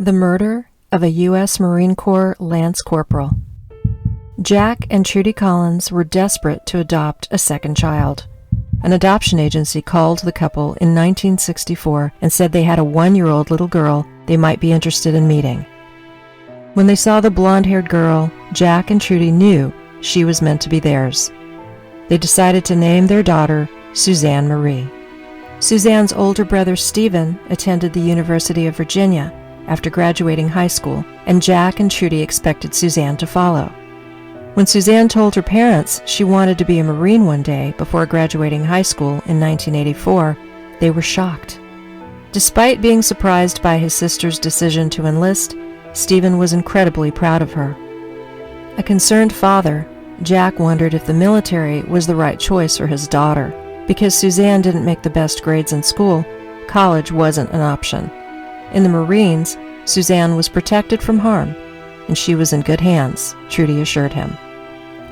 The murder of a U.S. Marine Corps Lance Corporal. Jack and Trudy Collins were desperate to adopt a second child. An adoption agency called the couple in 1964 and said they had a 1-year-old little girl they might be interested in meeting. When they saw the blonde-haired girl, Jack and Trudy knew she was meant to be theirs. They decided to name their daughter Suzanne Marie. Suzanne's older brother Stephen attended the University of Virginia after graduating high school, and Jack and Trudy expected Suzanne to follow. When Suzanne told her parents she wanted to be a Marine one day before graduating high school in 1984, they were shocked. Despite being surprised by his sister's decision to enlist, Stephen was incredibly proud of her. A concerned father, Jack wondered if the military was the right choice for his daughter. Because Suzanne didn't make the best grades in school, college wasn't an option. In the Marines, Suzanne was protected from harm, and she was in good hands, Trudy assured him.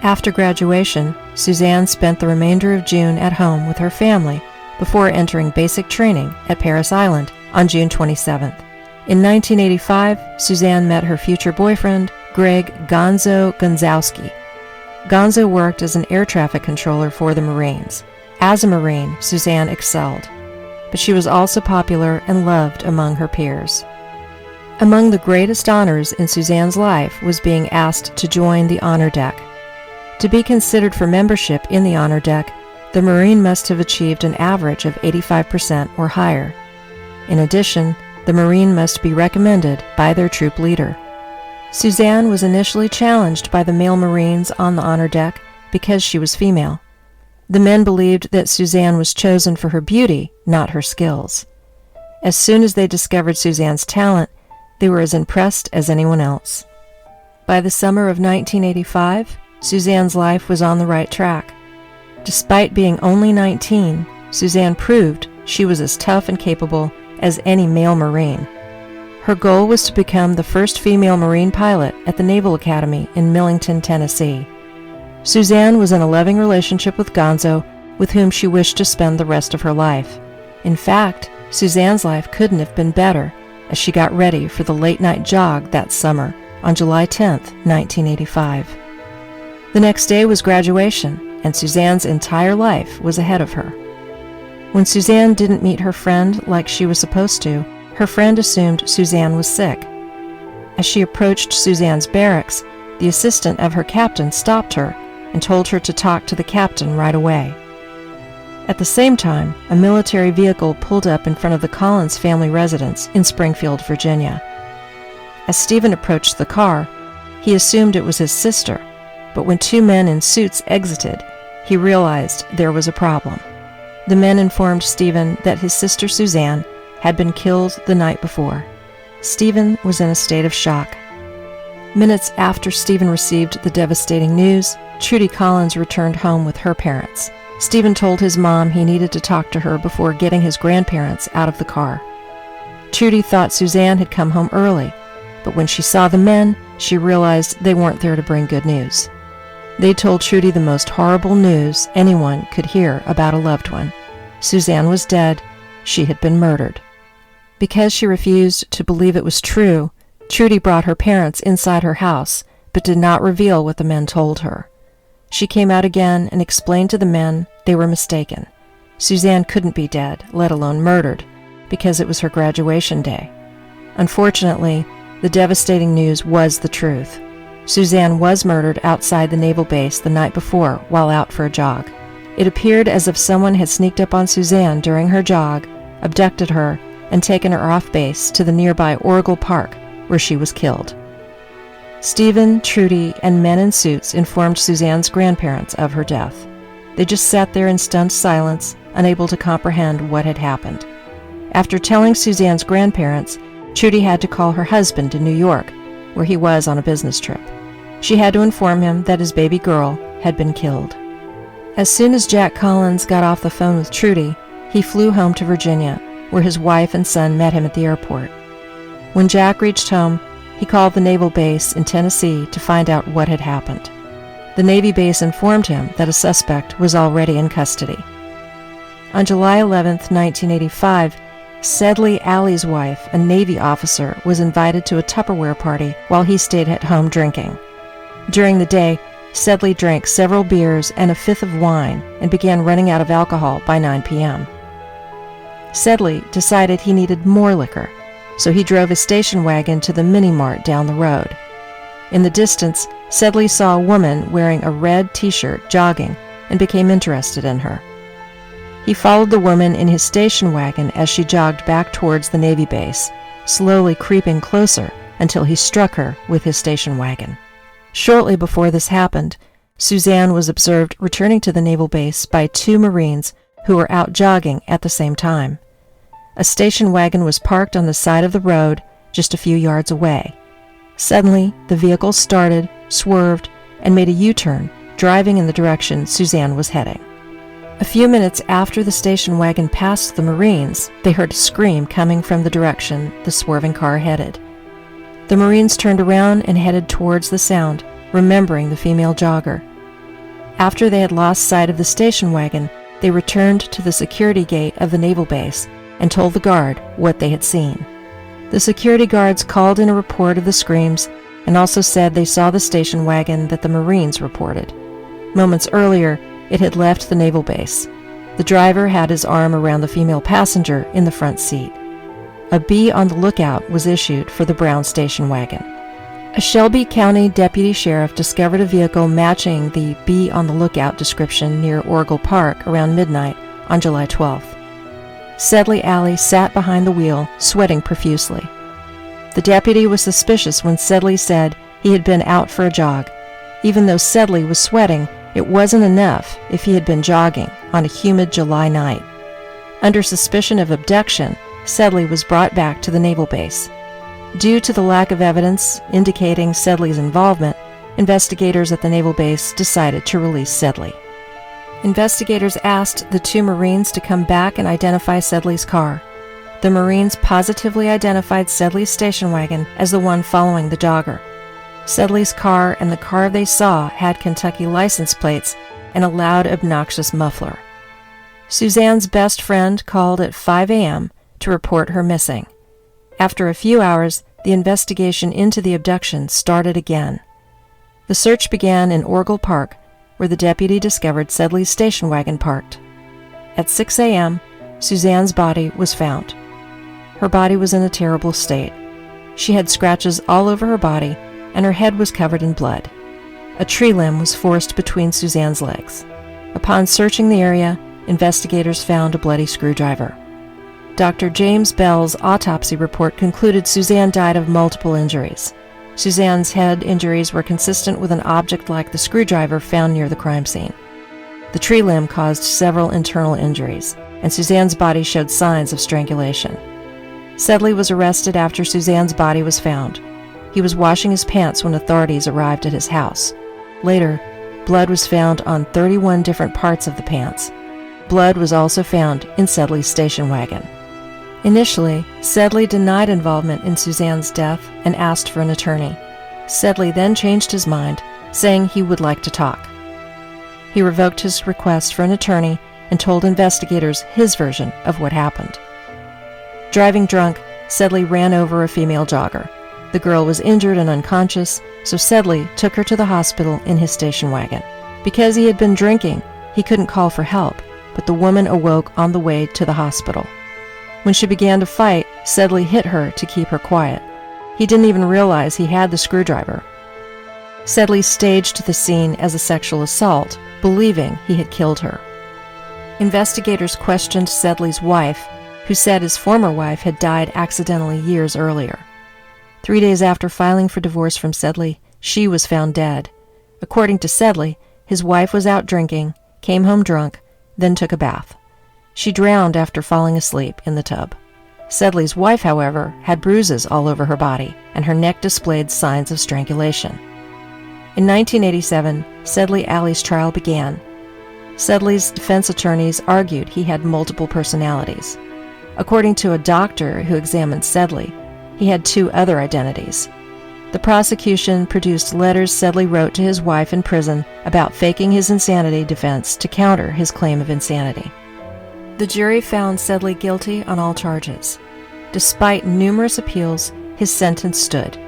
After graduation, Suzanne spent the remainder of June at home with her family before entering basic training at Parris Island on June 27th. In 1985, Suzanne met her future boyfriend, Greg Gonzo Gonzowski. Gonzo worked as an air traffic controller for the Marines. As a Marine, Suzanne excelled, but she was also popular and loved among her peers. Among the greatest honors in Suzanne's life was being asked to join the honor deck. To be considered for membership in the honor deck, the Marine must have achieved an average of 85% or higher. In addition, the Marine must be recommended by their troop leader. Suzanne was initially challenged by the male Marines on the honor deck because she was female. The men believed that Suzanne was chosen for her beauty, not her skills. As soon as they discovered Suzanne's talent, they were as impressed as anyone else. By the summer of 1985, Suzanne's life was on the right track. Despite being only 19, Suzanne proved she was as tough and capable as any male Marine. Her goal was to become the first female Marine pilot at the Naval Academy in Millington, Tennessee. Suzanne was in a loving relationship with Gonzo, with whom she wished to spend the rest of her life. In fact, Suzanne's life couldn't have been better as she got ready for the late-night jog that summer on July 10, 1985. The next day was graduation, and Suzanne's entire life was ahead of her. When Suzanne didn't meet her friend like she was supposed to, her friend assumed Suzanne was sick. As she approached Suzanne's barracks, the assistant of her captain stopped her and told her to talk to the captain right away. At the same time, a military vehicle pulled up in front of the Collins family residence in Springfield, Virginia. As Stephen approached the car, he assumed it was his sister, but when 2 men in suits exited, he realized there was a problem. The men informed Stephen that his sister Suzanne had been killed the night before. Stephen was in a state of shock. Minutes after Stephen received the devastating news, Trudy Collins returned home with her parents. Stephen told his mom he needed to talk to her before getting his grandparents out of the car. Trudy thought Suzanne had come home early, but when she saw the men, she realized they weren't there to bring good news. They told Trudy the most horrible news anyone could hear about a loved one. Suzanne was dead. She had been murdered. Because she refused to believe it was true, Trudy brought her parents inside her house, but did not reveal what the men told her. She came out again and explained to the men they were mistaken. Suzanne couldn't be dead, let alone murdered, because it was her graduation day. Unfortunately, the devastating news was the truth. Suzanne was murdered outside the naval base the night before while out for a jog. It appeared as if someone had sneaked up on Suzanne during her jog, abducted her, and taken her off base to the nearby Oregon Park, where she was killed. Stephen, Trudy, and men in suits informed Suzanne's grandparents of her death. They just sat there in stunned silence, unable to comprehend what had happened. After telling Suzanne's grandparents, Trudy had to call her husband in New York, where he was on a business trip. She had to inform him that his baby girl had been killed. As soon as Jack Collins got off the phone with Trudy, he flew home to Virginia, where his wife and son met him at the airport. When Jack reached home, he called the naval base in Tennessee to find out what had happened. The Navy base informed him that a suspect was already in custody. On July 11, 1985, Sedley Alley's wife, a Navy officer, was invited to a Tupperware party while he stayed at home drinking. During the day, Sedley drank several beers and a fifth of wine and began running out of alcohol by 9 p.m. Sedley decided he needed more liquor, so he drove his station wagon to the mini-mart down the road. In the distance, Sedley saw a woman wearing a red t-shirt jogging and became interested in her. He followed the woman in his station wagon as she jogged back towards the Navy base, slowly creeping closer until he struck her with his station wagon. Shortly before this happened, Suzanne was observed returning to the naval base by 2 Marines who were out jogging at the same time. A station wagon was parked on the side of the road just a few yards away. Suddenly, the vehicle started, swerved, and made a U-turn, driving in the direction Suzanne was heading. A few minutes after the station wagon passed the Marines, they heard a scream coming from the direction the swerving car headed. The Marines turned around and headed towards the sound, remembering the female jogger. After they had lost sight of the station wagon, they returned to the security gate of the naval base and told the guard what they had seen. The security guards called in a report of the screams and also said they saw the station wagon that the Marines reported. Moments earlier, it had left the naval base. The driver had his arm around the female passenger in the front seat. A "Be on the lookout" was issued for the brown station wagon. A Shelby County deputy sheriff discovered a vehicle matching the "Be on the lookout" description near Oracle Park around midnight on July 12th. Sedley Alley sat behind the wheel, sweating profusely. The deputy was suspicious when Sedley said he had been out for a jog. Even though Sedley was sweating, it wasn't enough if he had been jogging on a humid July night. Under suspicion of abduction, Sedley was brought back to the naval base. Due to the lack of evidence indicating Sedley's involvement, investigators at the naval base decided to release Sedley. Investigators asked the 2 Marines to come back and identify Sedley's car. The Marines positively identified Sedley's station wagon as the one following the jogger. Sedley's car and the car they saw had Kentucky license plates and a loud, obnoxious muffler. Suzanne's best friend called at 5 a.m. to report her missing. After a few hours, the investigation into the abduction started again. The search began in Oracle Park, where the deputy discovered Sedley's station wagon parked. At 6 a.m., Suzanne's body was found. Her body was in a terrible state. She had scratches all over her body, and her head was covered in blood. A tree limb was forced between Suzanne's legs. Upon searching the area, investigators found a bloody screwdriver. Dr. James Bell's autopsy report concluded Suzanne died of multiple injuries. Suzanne's head injuries were consistent with an object like the screwdriver found near the crime scene. The tree limb caused several internal injuries, and Suzanne's body showed signs of strangulation. Sedley was arrested after Suzanne's body was found. He was washing his pants when authorities arrived at his house. Later, blood was found on 31 different parts of the pants. Blood was also found in Sedley's station wagon. Initially, Sedley denied involvement in Suzanne's death and asked for an attorney. Sedley then changed his mind, saying he would like to talk. He revoked his request for an attorney and told investigators his version of what happened. Driving drunk, Sedley ran over a female jogger. The girl was injured and unconscious, so Sedley took her to the hospital in his station wagon. Because he had been drinking, he couldn't call for help, but the woman awoke on the way to the hospital. When she began to fight, Sedley hit her to keep her quiet. He didn't even realize he had the screwdriver. Sedley staged the scene as a sexual assault, believing he had killed her. Investigators questioned Sedley's wife, who said his former wife had died accidentally years earlier. 3 days after filing for divorce from Sedley, she was found dead. According to Sedley, his wife was out drinking, came home drunk, then took a bath. She drowned after falling asleep in the tub. Sedley's wife, however, had bruises all over her body, and her neck displayed signs of strangulation. In 1987, Sedley Alley's trial began. Sedley's defense attorneys argued he had multiple personalities. According to a doctor who examined Sedley, he had 2 other identities. The prosecution produced letters Sedley wrote to his wife in prison about faking his insanity defense to counter his claim of insanity. The jury found Sedley guilty on all charges. Despite numerous appeals, his sentence stood.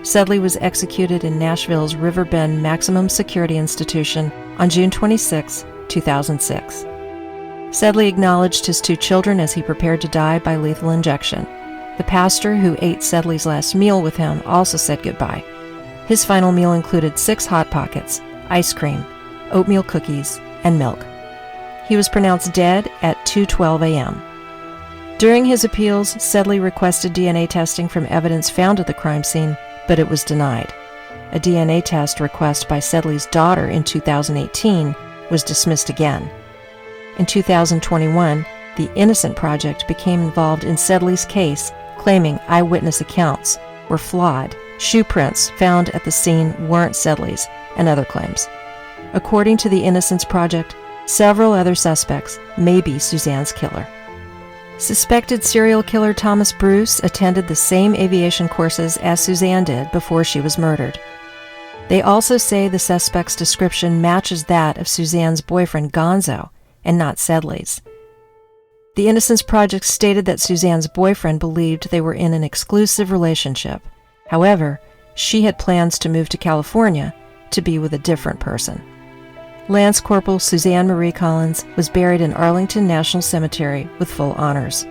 Sedley was executed in Nashville's River Bend Maximum Security Institution on June 26, 2006. Sedley acknowledged his 2 children as he prepared to die by lethal injection. The pastor who ate Sedley's last meal with him also said goodbye. His final meal included 6 Hot Pockets, ice cream, oatmeal cookies, and milk. He was pronounced dead at 2:12 a.m. During his appeals, Sedley requested DNA testing from evidence found at the crime scene, but it was denied. A DNA test request by Sedley's daughter in 2018 was dismissed again. In 2021, the Innocent Project became involved in Sedley's case, claiming eyewitness accounts were flawed, shoe prints found at the scene weren't Sedley's, and other claims. According to the Innocence Project, several other suspects may be Suzanne's killer. Suspected serial killer Thomas Bruce attended the same aviation courses as Suzanne did before she was murdered. They also say the suspect's description matches that of Suzanne's boyfriend Gonzo, and not Sedley's. The Innocence Project stated that Suzanne's boyfriend believed they were in an exclusive relationship. However, she had plans to move to California to be with a different person. Lance Corporal Suzanne Marie Collins was buried in Arlington National Cemetery with full honors.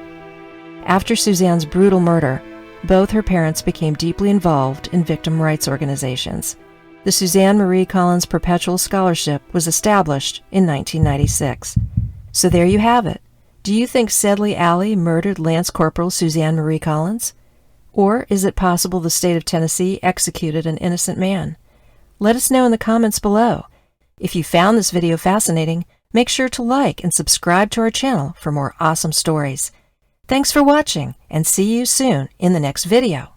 After Suzanne's brutal murder, both her parents became deeply involved in victim rights organizations. The Suzanne Marie Collins Perpetual Scholarship was established in 1996. So there you have it. Do you think Sedley Alley murdered Lance Corporal Suzanne Marie Collins? Or is it possible the state of Tennessee executed an innocent man? Let us know in the comments below. If you found this video fascinating, make sure to like and subscribe to our channel for more awesome stories. Thanks for watching, and see you soon in the next video.